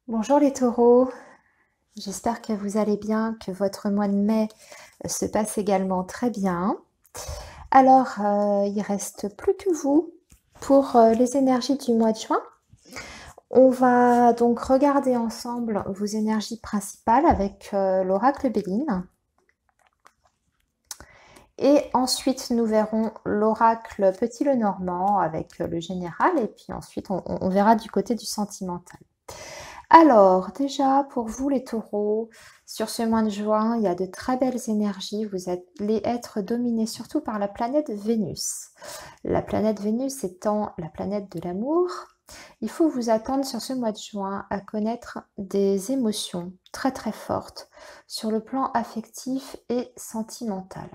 Bonjour les taureaux, j'espère que vous allez bien, que votre mois de mai se passe également très bien. Alors, il reste plus que vous pour les énergies du mois de juin. On va donc regarder ensemble vos énergies principales avec l'oracle Béline. Et ensuite, nous verrons l'oracle Petit Lenormand avec le général. Et puis ensuite, on verra du côté du sentimental. Alors, déjà, pour vous les taureaux, sur ce mois de juin, il y a de très belles énergies. Vous allez être dominés surtout par la planète Vénus. La planète Vénus étant la planète de l'amour, il faut vous attendre sur ce mois de juin à connaître des émotions très très fortes sur le plan affectif et sentimental.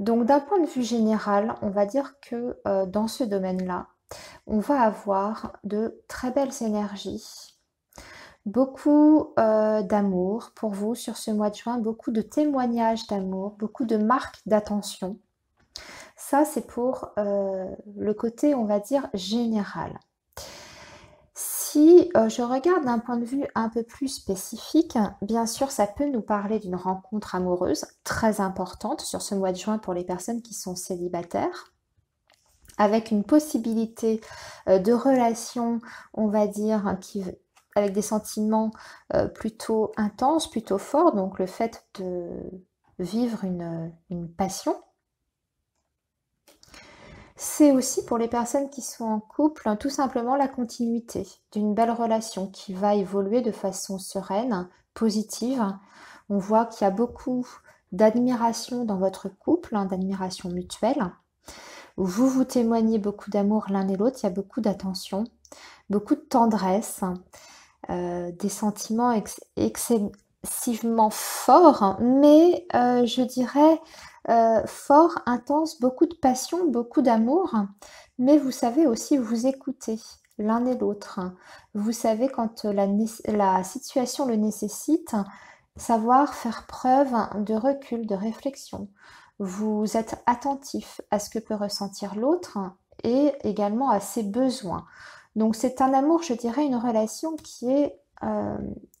Donc d'un point de vue général, on va dire que dans ce domaine-là, on va avoir de très belles énergies. Beaucoup d'amour pour vous sur ce mois de juin, beaucoup de témoignages d'amour, beaucoup de marques d'attention. Ça, c'est pour le côté, on va dire, général. Si je regarde d'un point de vue un peu plus spécifique, bien sûr, ça peut nous parler d'une rencontre amoureuse très importante sur ce mois de juin pour les personnes qui sont célibataires, avec une possibilité de relation, on va dire, avec des sentiments plutôt intenses, plutôt forts, donc le fait de vivre une passion. C'est aussi pour les personnes qui sont en couple, tout simplement la continuité d'une belle relation qui va évoluer de façon sereine, positive. On voit qu'il y a beaucoup d'admiration dans votre couple, d'admiration mutuelle. Vous vous témoignez beaucoup d'amour l'un et l'autre, il y a beaucoup d'attention, beaucoup de tendresse, des sentiments excessivement forts, mais je dirais forts, intenses, beaucoup de passion, beaucoup d'amour, mais vous savez aussi vous écouter l'un et l'autre. Vous savez quand la situation le nécessite, savoir faire preuve de recul, de réflexion. Vous êtes attentif à ce que peut ressentir l'autre et également à ses besoins. Donc c'est un amour, je dirais, une relation qui est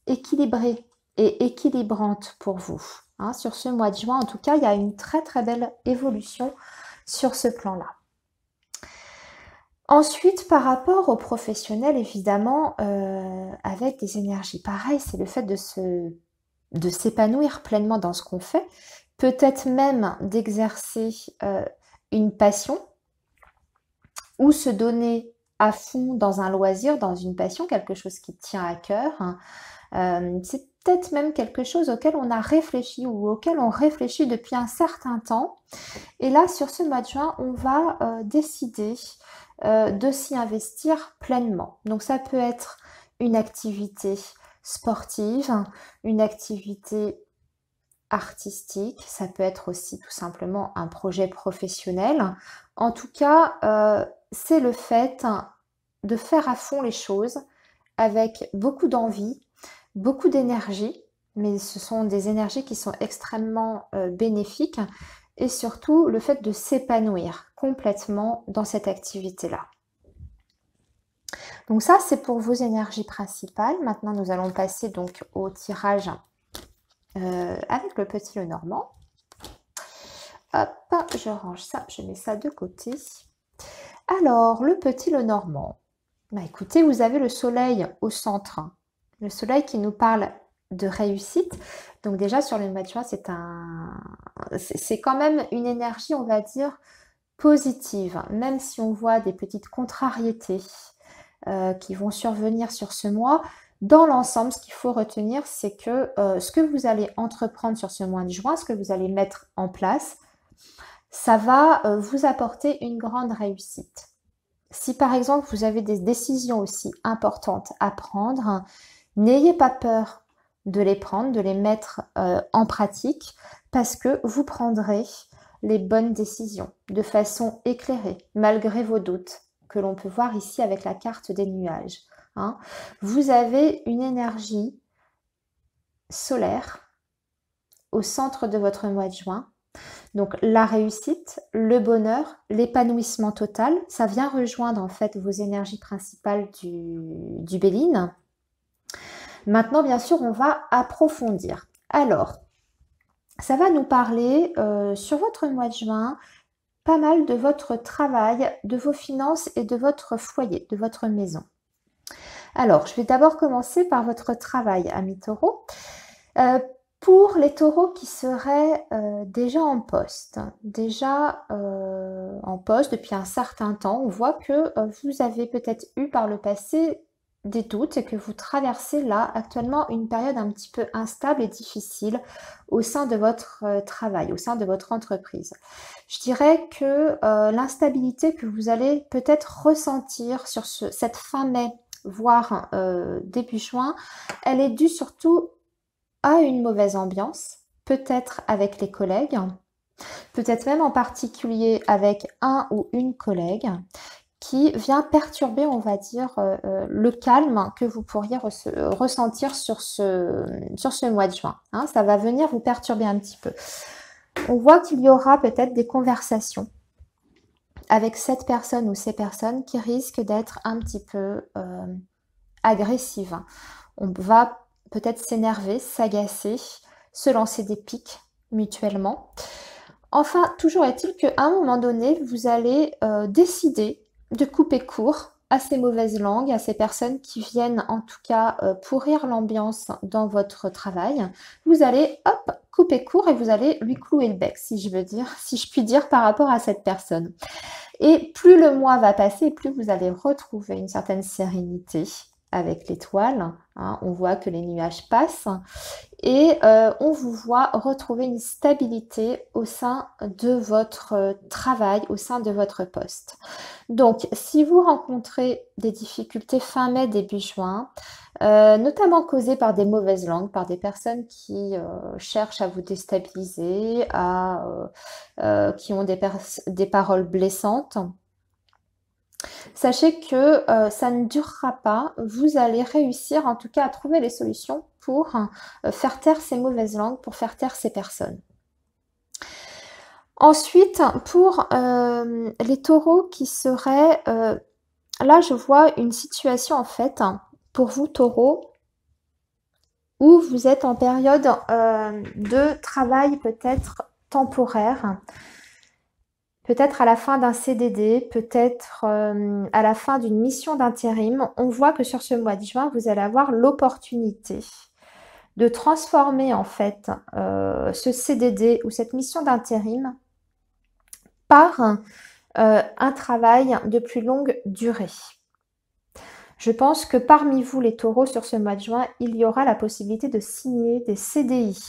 équilibrée et équilibrante pour vous. Hein, sur ce mois de juin, en tout cas, il y a une très très belle évolution sur ce plan-là. Ensuite, par rapport aux professionnels, évidemment, avec des énergies pareilles, c'est le fait de s'épanouir pleinement dans ce qu'on fait, peut-être même d'exercer une passion ou se donner à fond dans un loisir, dans une passion, quelque chose qui tient à cœur. C'est peut-être même quelque chose auquel on a réfléchi ou auquel on réfléchit depuis un certain temps. Et là, sur ce mois de juin, on va décider de s'y investir pleinement. Donc ça peut être une activité sportive, une activité artistique, ça peut être aussi tout simplement un projet professionnel. En tout cas, c'est le fait de faire à fond les choses avec beaucoup d'envie, beaucoup d'énergie, mais ce sont des énergies qui sont extrêmement bénéfiques et surtout le fait de s'épanouir complètement dans cette activité-là. Donc ça, c'est pour vos énergies principales. Maintenant, nous allons passer donc au tirage avec le petit Lenormand. Hop, je range ça, je mets ça de côté. Alors, le petit Lenormand. Bah, écoutez, vous avez le soleil au centre. Le soleil qui nous parle de réussite. Donc déjà, sur le mois de juin, c'est quand même une énergie, on va dire, positive. Même si on voit des petites contrariétés qui vont survenir sur ce mois, dans l'ensemble, ce qu'il faut retenir, c'est que ce que vous allez entreprendre sur ce mois de juin, ce que vous allez mettre en place, ça va vous apporter une grande réussite. Si par exemple vous avez des décisions aussi importantes à prendre, n'ayez pas peur de les prendre, de les mettre en pratique, parce que vous prendrez les bonnes décisions de façon éclairée, malgré vos doutes, que l'on peut voir ici avec la carte des nuages. Hein. Vous avez une énergie solaire au centre de votre mois de juin. Donc la réussite, le bonheur, l'épanouissement total, ça vient rejoindre en fait vos énergies principales du Béline. Maintenant, bien sûr, on va approfondir. Alors, ça va nous parler sur votre mois de juin, pas mal de votre travail, de vos finances et de votre foyer, de votre maison. Alors, je vais d'abord commencer par votre travail, amis taureaux. Pour les taureaux qui seraient déjà en poste, depuis un certain temps, on voit que vous avez peut-être eu par le passé des doutes et que vous traversez là actuellement une période un petit peu instable et difficile au sein de votre travail, au sein de votre entreprise. Je dirais que l'instabilité que vous allez peut-être ressentir sur cette fin mai, voire début juin, elle est due surtout à une mauvaise ambiance, peut-être avec les collègues, peut-être même en particulier avec un ou une collègue qui vient perturber, on va dire, le calme que vous pourriez ressentir sur ce mois de juin. Hein. Ça va venir vous perturber un petit peu. On voit qu'il y aura peut-être des conversations avec cette personne ou ces personnes qui risquent d'être un petit peu agressives. On va peut-être s'énerver, s'agacer, se lancer des piques mutuellement. Enfin, toujours est-il qu'à un moment donné, vous allez décider de couper court à ces mauvaises langues, à ces personnes qui viennent en tout cas pourrir l'ambiance dans votre travail. Vous allez, hop, couper court et vous allez lui clouer le bec, si je puis dire, par rapport à cette personne. Et plus le mois va passer, plus vous allez retrouver une certaine sérénité avec l'étoile. Hein, on voit que les nuages passent et on vous voit retrouver une stabilité au sein de votre travail, au sein de votre poste. Donc, si vous rencontrez des difficultés fin mai, début juin, notamment causées par des mauvaises langues, par des personnes qui cherchent à vous déstabiliser, qui ont des paroles blessantes, sachez que ça ne durera pas. Vous allez réussir en tout cas à trouver les solutions pour faire taire ces mauvaises langues, pour faire taire ces personnes. Ensuite, pour les taureaux qui seraient... là, je vois une situation en fait, pour vous taureaux, où vous êtes en période de travail peut-être temporaire. Peut-être à la fin d'un CDD, peut-être à la fin d'une mission d'intérim. On voit que sur ce mois de juin, vous allez avoir l'opportunité de transformer en fait ce CDD ou cette mission d'intérim par un travail de plus longue durée. Je pense que parmi vous, les taureaux, sur ce mois de juin, il y aura la possibilité de signer des CDI.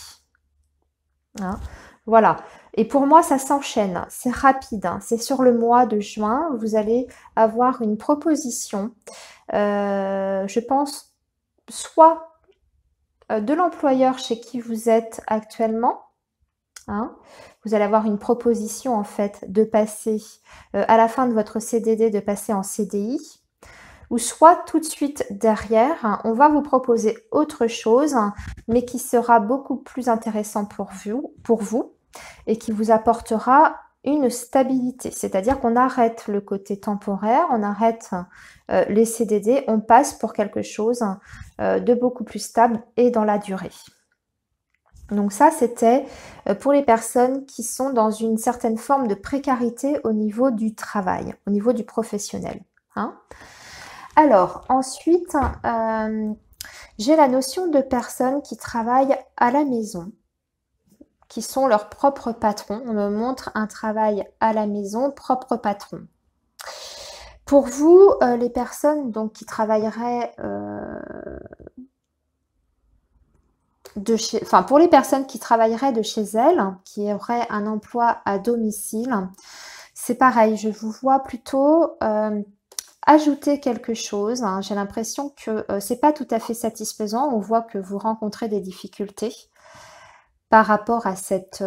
Hein, voilà. Et pour moi, ça s'enchaîne. C'est rapide. Hein. C'est sur le mois de juin. Vous allez avoir une proposition. Je pense soit de l'employeur chez qui vous êtes actuellement. Hein, vous allez avoir une proposition en fait de passer à la fin de votre CDD, de passer en CDI. Ou soit tout de suite derrière, hein, on va vous proposer autre chose, hein, mais qui sera beaucoup plus intéressant pour vous et qui vous apportera une stabilité. C'est-à-dire qu'on arrête le côté temporaire, on arrête les CDD, on passe pour quelque chose de beaucoup plus stable et dans la durée. Donc ça, c'était pour les personnes qui sont dans une certaine forme de précarité au niveau du travail, au niveau du professionnel. Hein. Alors, ensuite, j'ai la notion de personnes qui travaillent à la maison, qui sont leurs propres patrons. On me montre un travail à la maison, propre patron. Pour vous, les personnes donc, qui travailleraient pour les personnes qui travailleraient de chez elles, qui auraient un emploi à domicile, c'est pareil, je vous vois plutôt ajouter quelque chose. Hein. J'ai l'impression que c'est pas tout à fait satisfaisant. On voit que vous rencontrez des difficultés par rapport à cette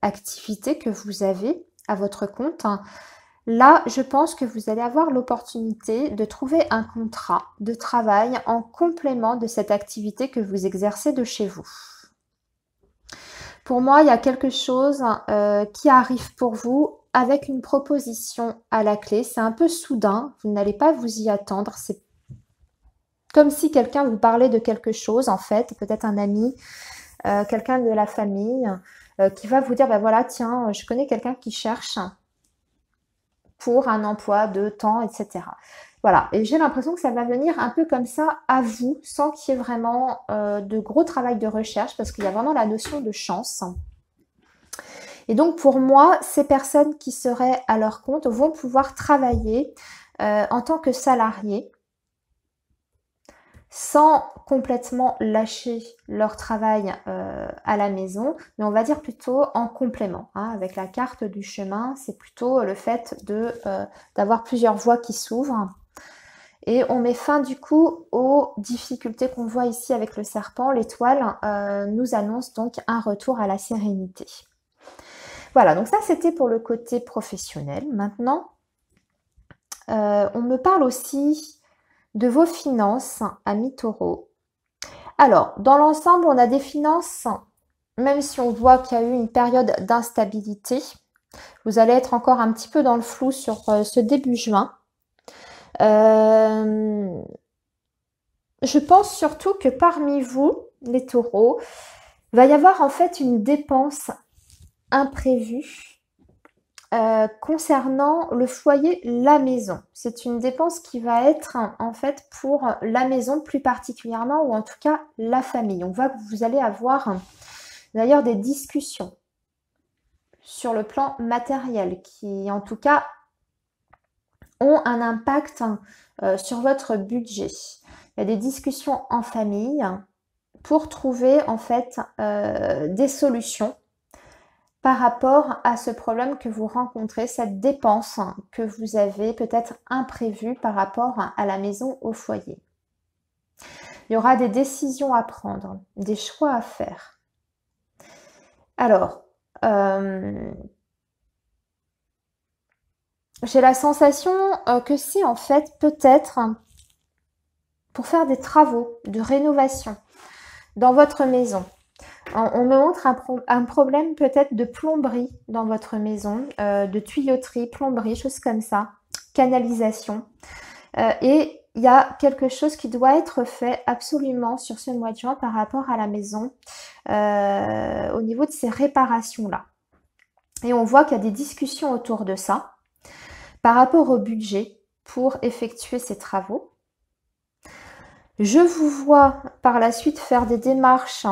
activité que vous avez à votre compte. Là, je pense que vous allez avoir l'opportunité de trouver un contrat de travail en complément de cette activité que vous exercez de chez vous. Pour moi, il y a quelque chose qui arrive pour vous avec une proposition à la clé. C'est un peu soudain, vous n'allez pas vous y attendre. Comme si quelqu'un vous parlait de quelque chose, en fait, peut-être un ami, quelqu'un de la famille, qui va vous dire, ben voilà, tiens, je connais quelqu'un qui cherche pour un emploi de temps, etc. Voilà, et j'ai l'impression que ça va venir un peu comme ça à vous, sans qu'il y ait vraiment de gros travail de recherche, parce qu'il y a vraiment la notion de chance. Et donc pour moi, ces personnes qui seraient à leur compte vont pouvoir travailler en tant que salariés, sans complètement lâcher leur travail à la maison, mais on va dire plutôt en complément. Hein, avec la carte du chemin, c'est plutôt le fait d'avoir plusieurs voies qui s'ouvrent. Et on met fin du coup aux difficultés qu'on voit ici avec le serpent. L'étoile nous annonce donc un retour à la sérénité. Voilà, donc ça c'était pour le côté professionnel. Maintenant, on me parle aussi de vos finances, amis taureaux. Alors, dans l'ensemble, on a des finances, même si on voit qu'il y a eu une période d'instabilité, vous allez être encore un petit peu dans le flou sur ce début juin. Je pense surtout que parmi vous, les taureaux, va y avoir en fait une dépense imprévue concernant le foyer, la maison. C'est une dépense qui va être en fait pour la maison plus particulièrement, ou en tout cas la famille. On voit que vous allez avoir d'ailleurs des discussions sur le plan matériel qui en tout cas ont un impact sur votre budget. Il y a des discussions en famille pour trouver en fait des solutions par rapport à ce problème que vous rencontrez, cette dépense que vous avez peut-être imprévue par rapport à la maison, au foyer. Il y aura des décisions à prendre, des choix à faire. Alors, j'ai la sensation que c'est en fait peut-être pour faire des travaux de rénovation dans votre maison. On me montre un problème peut-être de plomberie dans votre maison, de tuyauterie, plomberie, choses comme ça, canalisation. Et il y a quelque chose qui doit être fait absolument sur ce mois de juin par rapport à la maison, au niveau de ces réparations-là. Et on voit qu'il y a des discussions autour de ça, par rapport au budget pour effectuer ces travaux. Je vous vois par la suite faire des démarches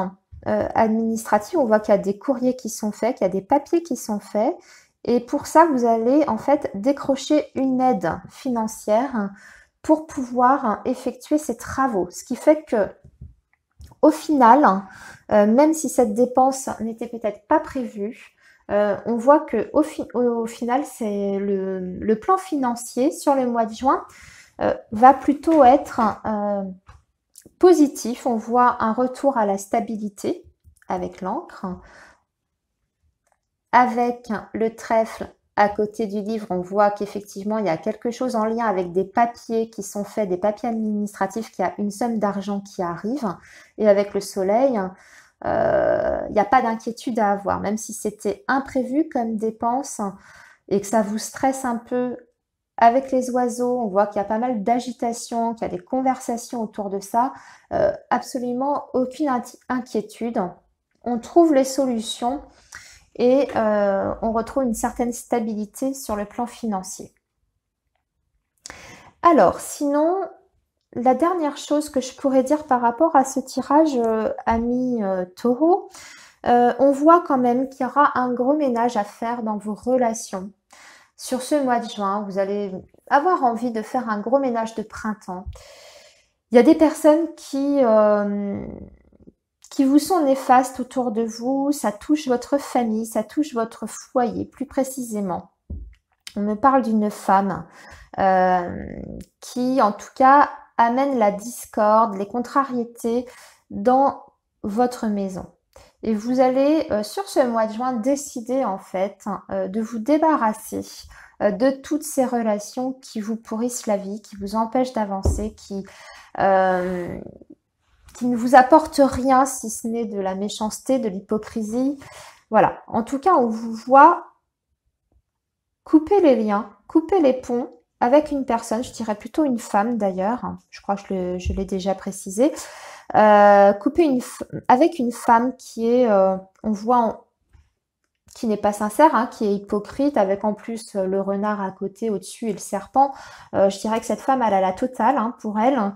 administratives. On voit qu'il y a des courriers qui sont faits, qu'il y a des papiers qui sont faits. Et pour ça, vous allez en fait décrocher une aide financière pour pouvoir effectuer ces travaux. Ce qui fait que au final, même si cette dépense n'était peut-être pas prévue, on voit que au final, c'est le plan financier sur le mois de juin va plutôt être positif. On voit un retour à la stabilité avec l'encre. Avec le trèfle à côté du livre, on voit qu'effectivement, il y a quelque chose en lien avec des papiers qui sont faits, des papiers administratifs, qu'il y a une somme d'argent qui arrive. Et avec le soleil, il n'y a pas d'inquiétude à avoir. Même si c'était imprévu comme dépense et que ça vous stresse un peu avec les oiseaux, on voit qu'il y a pas mal d'agitation, qu'il y a des conversations autour de ça. Absolument aucune inquiétude. On trouve les solutions. Et on retrouve une certaine stabilité sur le plan financier. Alors, sinon, la dernière chose que je pourrais dire par rapport à ce tirage, ami taureau, on voit quand même qu'il y aura un gros ménage à faire dans vos relations. Sur ce mois de juin, vous allez avoir envie de faire un gros ménage de printemps. Il y a des personnes qui vous sont néfastes autour de vous, ça touche votre famille, ça touche votre foyer plus précisément. On me parle d'une femme qui en tout cas amène la discorde, les contrariétés dans votre maison. Et vous allez sur ce mois de juin décider en fait de vous débarrasser de toutes ces relations qui vous pourrissent la vie, qui vous empêchent d'avancer, qui ne vous apporte rien si ce n'est de la méchanceté, de l'hypocrisie. Voilà, en tout cas, on vous voit couper les liens, couper les ponts avec une personne, je dirais plutôt une femme d'ailleurs, je crois que je l'ai déjà précisé, avec une femme qui est, on voit, qui n'est pas sincère, hein, qui est hypocrite, avec en plus le renard à côté, au-dessus et le serpent. Je dirais que cette femme, elle a la totale hein, pour elle.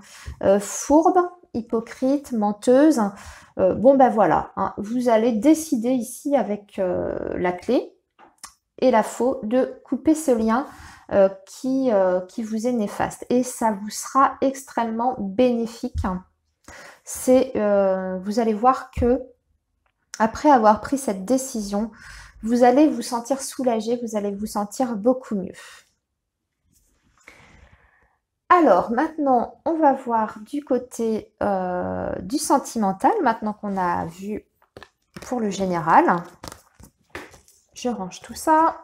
Fourbe, hypocrite, menteuse. Bon ben voilà, hein, vous allez décider ici avec la clé et la faux de couper ce lien qui vous est néfaste. Et ça vous sera extrêmement bénéfique. Vous allez voir que après avoir pris cette décision, vous allez vous sentir soulagé, vous allez vous sentir beaucoup mieux. Alors maintenant, on va voir du côté du sentimental, maintenant qu'on a vu pour le général. Je range tout ça.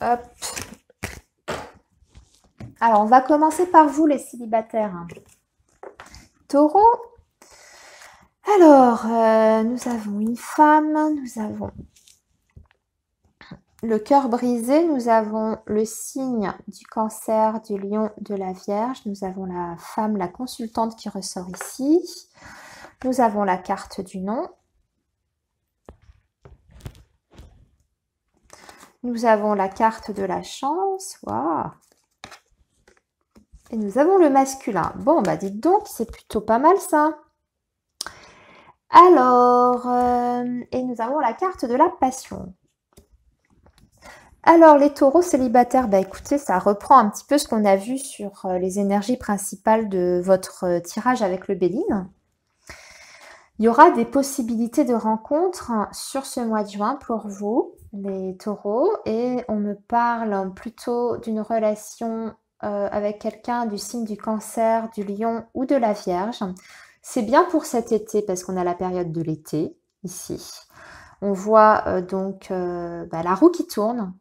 Hop. Alors, on va commencer par vous, les célibataires. Taureau. Alors, nous avons une femme, nous avons le cœur brisé, nous avons le signe du Cancer, du Lion, de la Vierge, nous avons la femme, la consultante qui ressort ici, nous avons la carte du non, nous avons la carte de la chance, waouh, et nous avons le masculin. Bon, bah dites donc, c'est plutôt pas mal ça. Alors, et nous avons la carte de la passion. Alors, les taureaux célibataires, bah écoutez, ça reprend un petit peu ce qu'on a vu sur les énergies principales de votre tirage avec le Béline. Il y aura des possibilités de rencontres sur ce mois de juin pour vous, les taureaux, et on me parle plutôt d'une relation avec quelqu'un du signe du Cancer, du Lion ou de la Vierge. C'est bien pour cet été parce qu'on a la période de l'été ici. On voit donc la roue qui tourne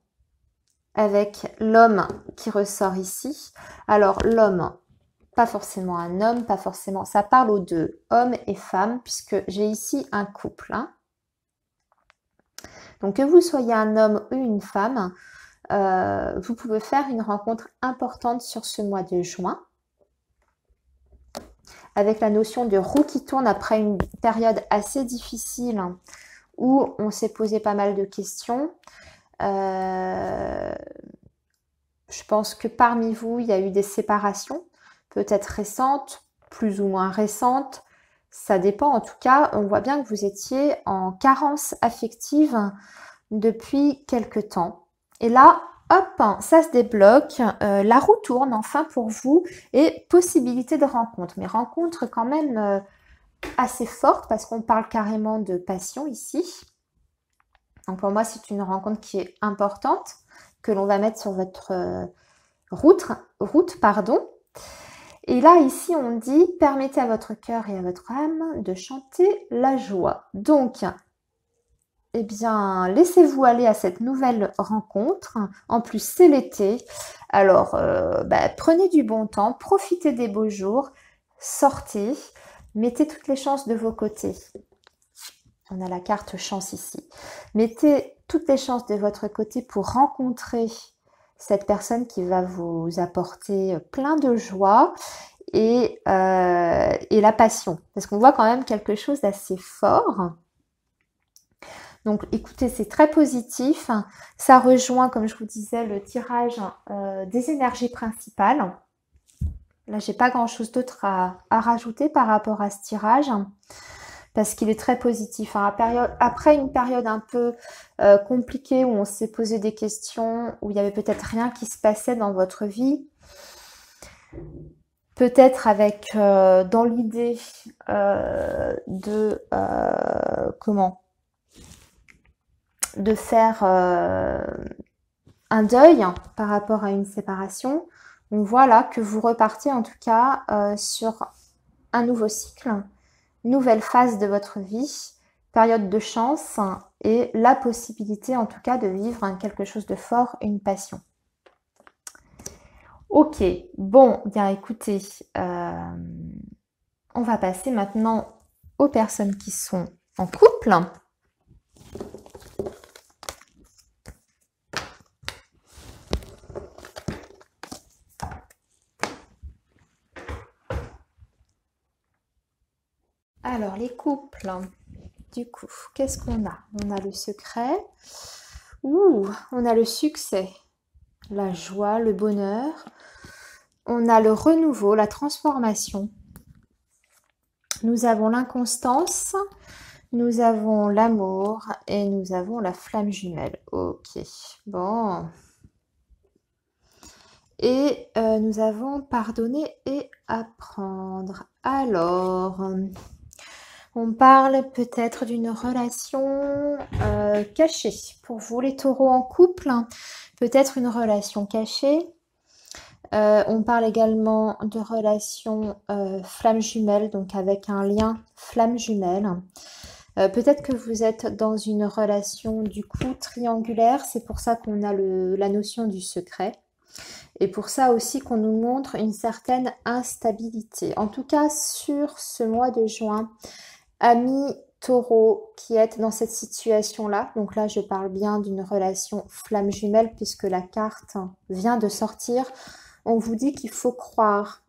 avec l'homme qui ressort ici. Alors l'homme, pas forcément un homme, pas forcément, ça parle aux deux, homme et femme, puisque j'ai ici un couple. Hein. Donc que vous soyez un homme ou une femme, vous pouvez faire une rencontre importante sur ce mois de juin, avec la notion de roue qui tourne après une période assez difficile où on s'est posé pas mal de questions. Je pense que parmi vous, il y a eu des séparations, peut-être récentes, plus ou moins récentes. Ça dépend. En tout cas, on voit bien que vous étiez en carence affective depuis quelque temps. Et là, hop, ça se débloque. La roue tourne enfin pour vous et possibilité de rencontre. Mais rencontre quand même assez forte parce qu'on parle carrément de passion ici. Donc pour moi, c'est une rencontre qui est importante, que l'on va mettre sur votre route. Et là, ici, on dit « Permettez à votre cœur et à votre âme de chanter la joie ». Donc, eh bien, laissez-vous aller à cette nouvelle rencontre. En plus, c'est l'été. Alors, prenez du bon temps, profitez des beaux jours, sortez, mettez toutes les chances de vos côtés. On a la carte chance ici. Mettez toutes les chances de votre côté pour rencontrer cette personne qui va vous apporter plein de joie et la passion. Parce qu'on voit quand même quelque chose d'assez fort. Donc écoutez, c'est très positif. Ça rejoint, comme je vous disais, le tirage des énergies principales. Là, j'ai pas grand-chose d'autre à rajouter par rapport à ce tirage. Parce qu'il est très positif. Hein. Après une période un peu compliquée où on s'est posé des questions, où il y avait peut-être rien qui se passait dans votre vie, peut-être avec dans l'idée de faire un deuil par rapport à une séparation, on voit là que vous repartez en tout cas sur un nouveau cycle, nouvelle phase de votre vie, période de chance et la possibilité en tout cas de vivre quelque chose de fort, une passion. Ok, bon, bien écoutez, on va passer maintenant aux personnes qui sont en couple. Alors, les couples, du coup, qu'est-ce qu'on a? On a le secret, on a le succès, la joie, le bonheur, on a le renouveau, la transformation, nous avons l'inconstance, nous avons l'amour et nous avons la flamme jumelle. Ok, bon. Et nous avons pardonner et apprendre. Alors, on parle peut-être d'une relation cachée. Pour vous, les taureaux en couple, peut-être une relation cachée. On parle également de relation flamme jumelle, donc avec un lien flamme jumelle. Peut-être que vous êtes dans une relation du coup triangulaire, c'est pour ça qu'on a la notion du secret. Et pour ça aussi qu'on nous montre une certaine instabilité. En tout cas, sur ce mois de juin, amis taureaux qui êtes dans cette situation-là, donc là je parle bien d'une relation flamme jumelle puisque la carte vient de sortir, on vous dit qu'il faut croire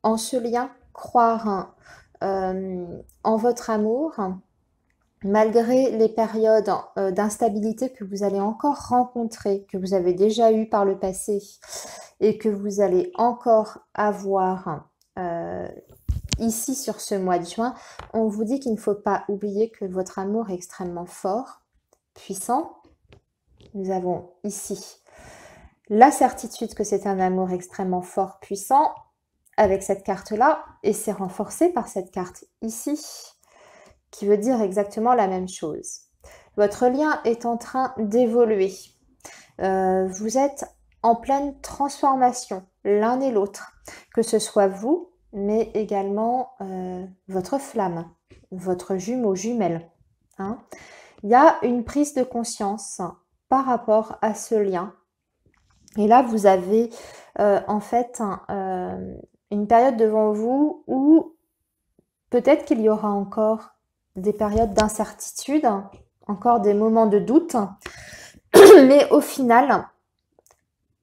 en ce lien, croire en votre amour, malgré les périodes d'instabilité que vous allez encore rencontrer, que vous avez déjà eu par le passé et que vous allez encore avoir ici sur ce mois de juin, on vous dit qu'il ne faut pas oublier que votre amour est extrêmement fort, puissant. Nous avons ici la certitude que c'est un amour extrêmement fort, puissant, avec cette carte-là, et c'est renforcé par cette carte ici, qui veut dire exactement la même chose. Votre lien est en train d'évoluer. Vous êtes en pleine transformation, l'un et l'autre, que ce soit vous, mais également votre flamme, votre jumeau, jumelle. Hein. Il y a une prise de conscience par rapport à ce lien. Et là, vous avez en fait une période devant vous où peut-être qu'il y aura encore des périodes d'incertitude, encore des moments de doute, mais au final,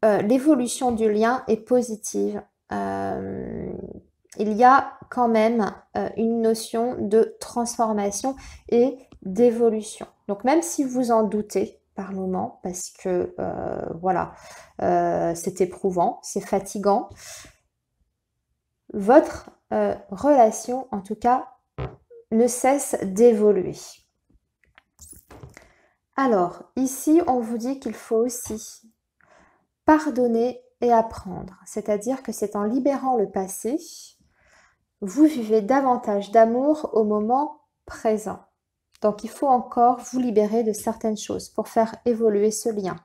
l'évolution du lien est positive. Il y a quand même une notion de transformation et d'évolution. Donc même si vous en doutez par moment, parce que voilà, c'est éprouvant, c'est fatigant, votre relation, en tout cas, ne cesse d'évoluer. Alors, ici, on vous dit qu'il faut aussi pardonner et apprendre. C'est-à-dire que c'est en libérant le passé, vous vivez davantage d'amour au moment présent. Donc, il faut encore vous libérer de certaines choses pour faire évoluer ce lien.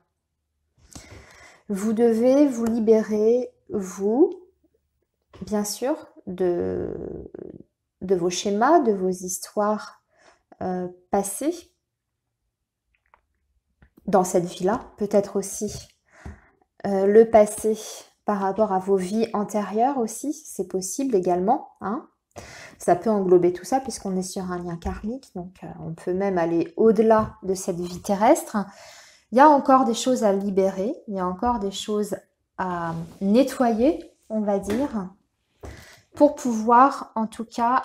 Vous devez vous libérer, vous, bien sûr, de vos schémas, de vos histoires passées dans cette vie-là, peut-être aussi le passé par rapport à vos vies antérieures aussi, c'est possible également. Hein. Ça peut englober tout ça puisqu'on est sur un lien karmique, donc on peut même aller au-delà de cette vie terrestre. Il y a encore des choses à libérer, il y a encore des choses à nettoyer, on va dire, pour pouvoir en tout cas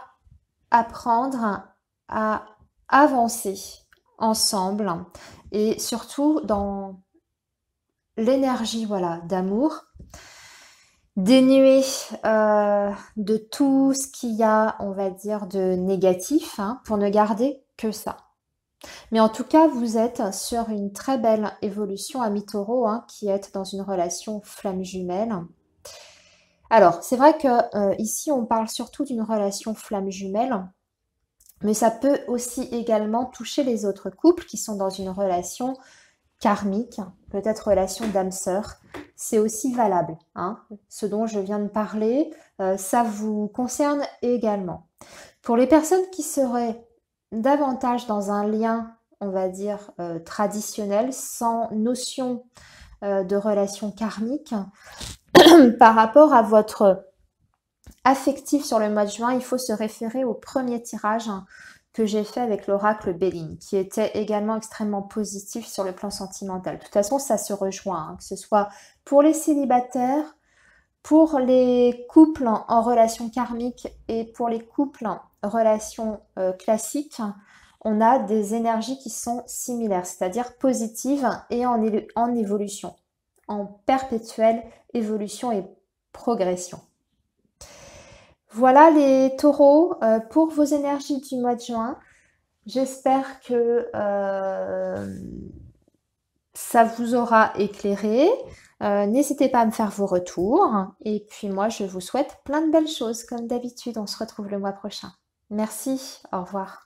apprendre à avancer ensemble et surtout dans l'énergie voilà, d'amour, dénuée de tout ce qu'il y a, on va dire, de négatif, hein, pour ne garder que ça. Mais en tout cas, vous êtes sur une très belle évolution, amis taureaux, hein, qui êtes dans une relation flamme jumelle. Alors, c'est vrai que ici, on parle surtout d'une relation flamme jumelle, mais ça peut aussi également toucher les autres couples qui sont dans une relation karmique, peut-être relation d'âme-sœur. C'est aussi valable. Hein. Ce dont je viens de parler, ça vous concerne également. Pour les personnes qui seraient davantage dans un lien, on va dire, traditionnel, sans notion de relation karmique, par rapport à votre affectif sur le mois de juin, il faut se référer au premier tirage que j'ai fait avec l'oracle Béline, qui était également extrêmement positif sur le plan sentimental. De toute façon, ça se rejoint, hein, que ce soit pour les célibataires, pour les couples en relation karmique et pour les couples en relation classique, on a des énergies qui sont similaires, c'est-à-dire positives et en évolution, en perpétuelle évolution et progression. Voilà les taureaux pour vos énergies du mois de juin. J'espère que ça vous aura éclairé. N'hésitez pas à me faire vos retours. Et puis moi, je vous souhaite plein de belles choses comme d'habitude. On se retrouve le mois prochain. Merci, au revoir.